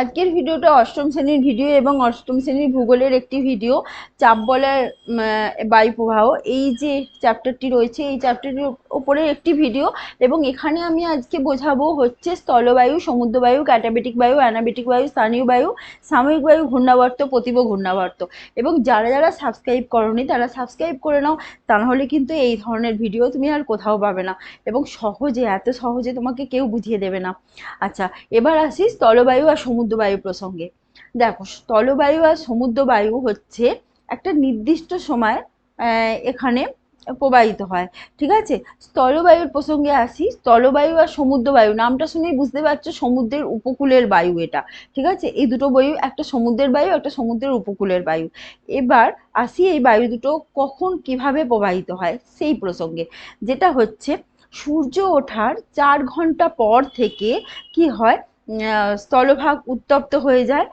আজকের ভিডিওটা অষ্টম শ্রেণীর ভিডিও এবং অষ্টম শ্রেণীর ভূগোলের একটি ভিডিও। চাপ বলয়ের বায়ু প্রবাহ, এই যে চ্যাপ্টারটি রয়েছে এই চ্যাপ্টারটির উপরে একটি ভিডিও। এবং এখানে আমি আজকে বোঝাবো হচ্ছে স্থলবায়ু, সমুদ্রবায়ু, ক্যাটাবেটিক বায়ু, অ্যানাবেটিক বায়ু, স্থানীয় বায়ু, সাময়িক বায়ু, ঘূর্ণাবর্ত, প্রতিভ ঘূর্ণাবর্ত। এবং যারা যারা সাবস্ক্রাইব করোনি তারা সাবস্ক্রাইব করে নাও, তা নাহলে কিন্তু এই ধরনের ভিডিও তুমি আর কোথাও পাবে না এবং সহজে, এত সহজে তোমাকে কেউ বুঝিয়ে দেবে না। আচ্ছা, এবার আসি স্থলবায়ু আর সমুদ্রবায়ু প্রসঙ্গে। দেখো, স্থলবায়ু আর সমুদ্রবায়ু হচ্ছে একটা নির্দিষ্ট সময় এখানে প্রবাহিত হয়। ঠিক আছে, স্থলবায়ুর প্রসঙ্গে আসি। স্থলবায়ু আর সমুদ্রবায়ু নামটা শুনেই বুঝতে পারছো সমুদ্রের উপকূলের বায়ু এটা। ঠিক আছে, এই দুটো বায়ু, একটা সমুদ্রের বায়ু, একটা সমুদ্রের উপকূলের বায়ু। এবার আসি এই বায়ু দুটো কখন কিভাবে প্রবাহিত হয় সেই প্রসঙ্গে, যেটা হচ্ছে সূর্য ওঠার 4 ঘন্টা পর থেকে কি হয়, স্থলভাগ উত্তপ্ত হয়ে যায়।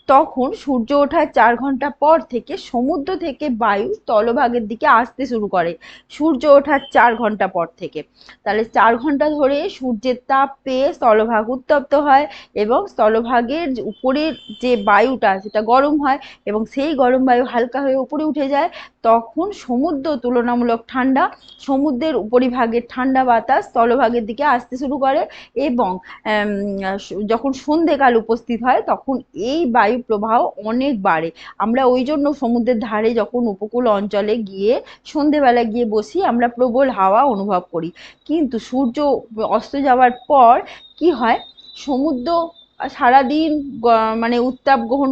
তখন সূর্য ওঠার 4 ঘন্টা পর থেকে সমুদ্র থেকে বায়ু স্থলভাগের দিকে আসতে শুরু করে। সূর্য ওঠার 4 ঘন্টা পর থেকে, তাহলে 4 ঘন্টা ধরে সূর্যের তাপ পেয়ে স্থলভাগ উত্তপ্ত হয় এবং স্থলভাগের উপরের যে বায়ুটা সেটা গরম হয় এবং সেই গরম বায়ু হালকা হয়ে উপরে উঠে যায়। তখন সমুদ্র তুলনামূলক ঠান্ডা, সমুদ্রের উপরিভাগের ঠান্ডা বাতাস স্থলভাগের দিকে আসতে শুরু করে এবং যখন সন্ধেকাল উপস্থিত হয় তখন এই বায়ু প্রবাহ অনেক বাড়ে। আমরা ওই জন্য সমুদ্রের ধারে যখন উপকূল অঞ্চলে গিয়ে সন্ধেবেলা গিয়ে বসি আমরা প্রবল হাওয়া অনুভব করি। কিন্তু সূর্য অস্ত যাওয়ার পর কি হয়, সমুদ্র সারাদিন মানে উত্তাপ গ্রহণ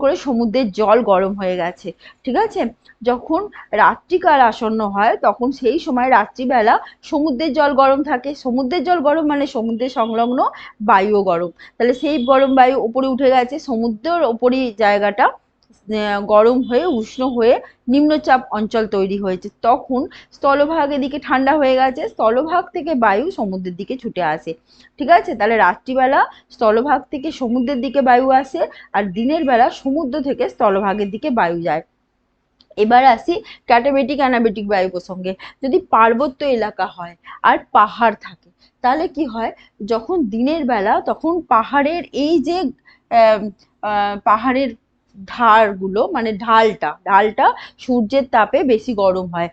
করে সমুদ্রের জল গরম হয়ে গেছে। ঠিক আছে, যখন রাত্রিকাল আসন্ন হয় তখন সেই সময় রাত্রিবেলা সমুদ্রের জল গরম থাকে। সমুদ্রের জল গরম মানে সমুদ্রের সংলগ্ন বায়ুও গরম। তাহলে সেই গরম বায়ু উপরে উঠে গেছে, সমুদ্রের ওপরই জায়গাটা গরম হয়ে উষ্ণ হয়ে নিম্নচাপ অঞ্চল তৈরি হয়েছে। তখন স্থলভাগের দিকে ঠান্ডা হয়ে গেছে, স্থলভাগ থেকে বায়ু সমুদ্রের দিকে ছুটে আসে। ঠিক আছে, তাহলে রাত্রিবেলা স্থলভাগ থেকে সমুদ্রের দিকে বায়ু আসে আর দিনের বেলা সমুদ্র থেকে স্থলভাগের দিকে বায়ু যায়। এবার আসি ক্যাটাবেটিক অ্যানাবেটিক বায়ু প্রসঙ্গে। যদি পার্বত্য এলাকা হয় আর পাহাড় থাকে তাহলে কি হয়, যখন দিনের বেলা তখন পাহাড়ের এই যে পাহাড়ের ধারগুলো মানে ঢালটা ঢালটা সূর্যের তাপে বেশি গরম হয়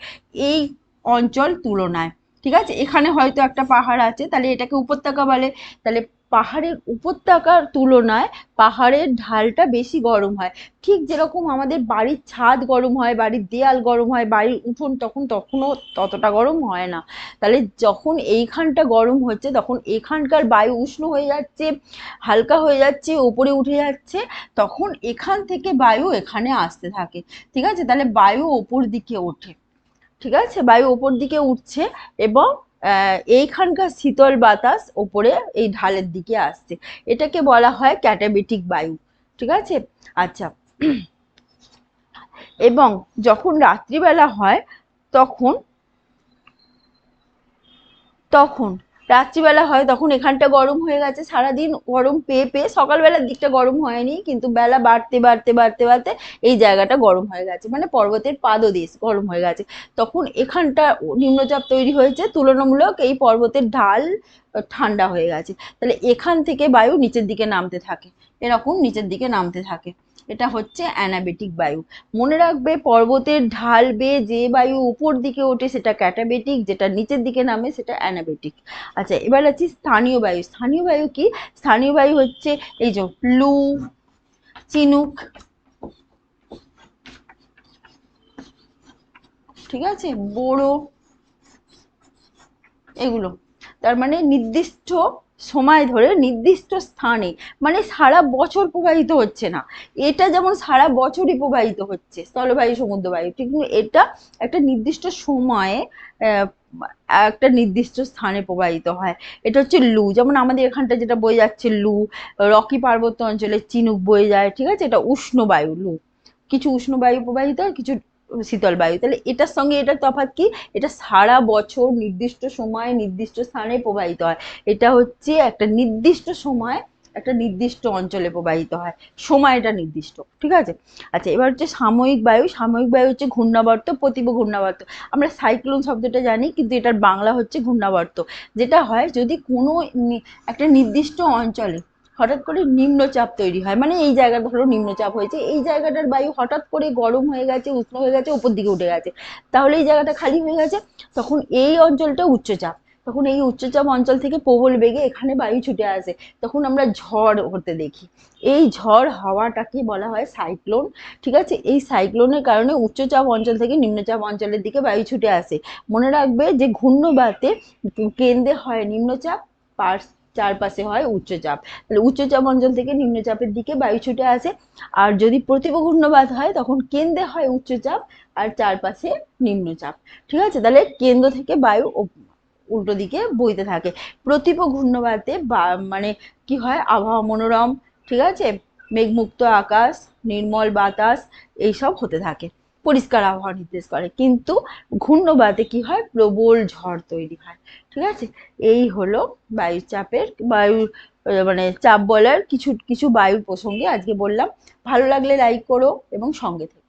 এই অঞ্চল তুলনায়। ঠিক আছে, এখানে হয়তো একটা পাহাড় আছে তাহলে এটাকে উপত্যকা বলে। তাহলে পাহাড়ের উপত্যকার তুলনায় পাহাড়ের ঢালটা বেশি গরম হয়। ঠিক যেরকম আমাদের বাড়ির ছাদ গরম হয়, বাড়ির দেয়াল গরম হয়, বাড়ির উঠোন তখনও ততটা গরম হয় না। তাহলে যখন এইখানটা গরম হচ্ছে তখন এখানকার বায়ু উষ্ণ হয়ে যাচ্ছে, হালকা হয়ে যাচ্ছে, উপরে উঠে যাচ্ছে, তখন এখান থেকে বায়ু এখানে আসতে থাকে। ঠিক আছে, তাহলে বায়ু ওপর দিকে ওঠে। ঠিক আছে, বায়ু ওপর দিকে উঠছে এবং এইখানকার শীতল বাতাস ওপরে এই ঢালের দিকে আসছে। এটাকে বলা হয় ক্যাটাবেটিক বায়ু। ঠিক আছে, আচ্ছা। এবং যখন রাত্রিবেলা হয় তখন তখন রাত্রিবেলা হয় তখন এখানটা গরম হয়ে গেছে, সারাদিন গরম পেয়ে পেয়ে সকালবেলার দিকটা গরম হয়নি কিন্তু বেলা বাড়তে বাড়তে বাড়তে বাড়তে এই জায়গাটা গরম হয়ে গেছে, মানে পর্বতের পাদদেশ গরম হয়ে গেছে। তখন এখানটা নিম্নচাপ তৈরি হয়েছে, তুলনামূলক এই পর্বতের ঢাল ঠান্ডা হয়ে গেছে। তাহলে এখান থেকে বায়ু নিচের দিকে নামতে থাকে, এরকম নিচের দিকে নামতে থাকে। এটা হচ্ছে অ্যানাবেটিক বায়ু। মনে রাখবে, পর্বতের ঢাল বেয়ে যে বায়ু উপর দিকে ওঠে সেটা ক্যাটাবেটিক, যেটা নিচের দিকে নামে সেটা অ্যানাবেটিক। আচ্ছা, এবার আছে স্থানীয় বায়ু। স্থানীয় বায়ু কি? স্থানীয় বায়ু হচ্ছে এই যে লু, চিনুক, ঠিক আছে, বোড়ো, এগুলো তার মানে নির্দিষ্ট সময় ধরে নির্দিষ্ট স্থানে, মানে সারা বছর প্রবাহিত হচ্ছে না। এটা যেমন সারা বছরই প্রবাহিত হচ্ছে স্থলবায়ু সমুদ্রবায়ু, ঠিক এটা একটা নির্দিষ্ট সময়ে একটা নির্দিষ্ট স্থানে প্রবাহিত হয়। এটা হচ্ছে লু, যেমন আমাদের এখানটা যেটা বয়ে যাচ্ছে লু, রকি পার্বত্য অঞ্চলে চিনুক বয়ে যায়। ঠিক আছে, এটা উষ্ণ বায়ু লু, কিছু উষ্ণ বায়ু প্রবাহিত হয়, কিছু শীতল বায়ু। তাহলে এটার সঙ্গে এটার তফাৎ কি, এটা সারা বছর নির্দিষ্ট সময়ে নির্দিষ্ট স্থানে প্রবাহিত হয়। এটা হচ্ছে একটা নির্দিষ্ট সময় একটা নির্দিষ্ট অঞ্চলে প্রবাহিত হয়, সময়টা নির্দিষ্ট। ঠিক আছে, আচ্ছা, এবার হচ্ছে সাময়িক বায়ু। সাময়িক বায়ু হচ্ছে ঘূর্ণাবর্ত, প্রতিভ ঘূর্ণাবর্ত। আমরা সাইক্লোন শব্দটা জানি কিন্তু এটার বাংলা হচ্ছে ঘূর্ণাবর্ত। যেটা হয় যদি কোনো একটা নির্দিষ্ট অঞ্চলে হঠাৎ করে নিম্নচাপ তৈরি হয়, মানে এই জায়গা ধরো নিম্নচাপ হয়েছে, এই জায়গাটার বায়ু হঠাৎ করে গরম হয়ে গেছে, উষ্ণ হয়ে গেছে, উপর দিকে উঠে গেছে, তাহলে এই জায়গাটা খালি হয়ে গেছে, তখন এই অঞ্চলটা উচ্চচাপ, তখন এই উচ্চচাপ অঞ্চল থেকে প্রবল বেগে এখানে বায়ু ছুটে আসে, তখন আমরা ঝড় হতে দেখি। এই ঝড় হাওয়াটাকে বলা হয় সাইক্লোন। ঠিক আছে, এই সাইক্লোনের কারণে উচ্চচাপ অঞ্চল থেকে নিম্নচাপ অঞ্চলের দিকে বায়ু ছুটে আসে। মনে রাখবে যে ঘূর্ণবাতে কেন্দ্রে হয় নিম্নচাপ, পাশ চারপাশে হয় উচ্চচাপ, তাহলে উচ্চচাপ অঞ্চল থেকে নিম্নচাপের দিকে বায়ু ছুটে আসে। আর যদি প্রতিভ ঘূর্ণবাত হয় তখন কেন্দ্রে হয় উচ্চচাপ আর চারপাশে নিম্নচাপ। ঠিক আছে, তাহলে কেন্দ্র থেকে বায়ু উল্টো দিকে বইতে থাকে। প্রতিভ ঘূর্ণবাতে মানে কি হয়, আবহাওয়া মনোরম, ঠিক আছে, মেঘমুক্ত আকাশ, নির্মল বাতাস, এইসব হতে থাকে, পরিষ্কার আবহাওয়া নির্দেশ করে। কিন্তু ঘূর্ণবাতে কি হয়, প্রবল ঝড় তৈরি হয়। ঠিক আছে, এই হলো বায়ুচাপের মানে চাপ বলার কিছু কিছু বায়ুর প্রসঙ্গে আজকে বললাম। ভালো লাগলে লাইক করো এবং সঙ্গে থেকো।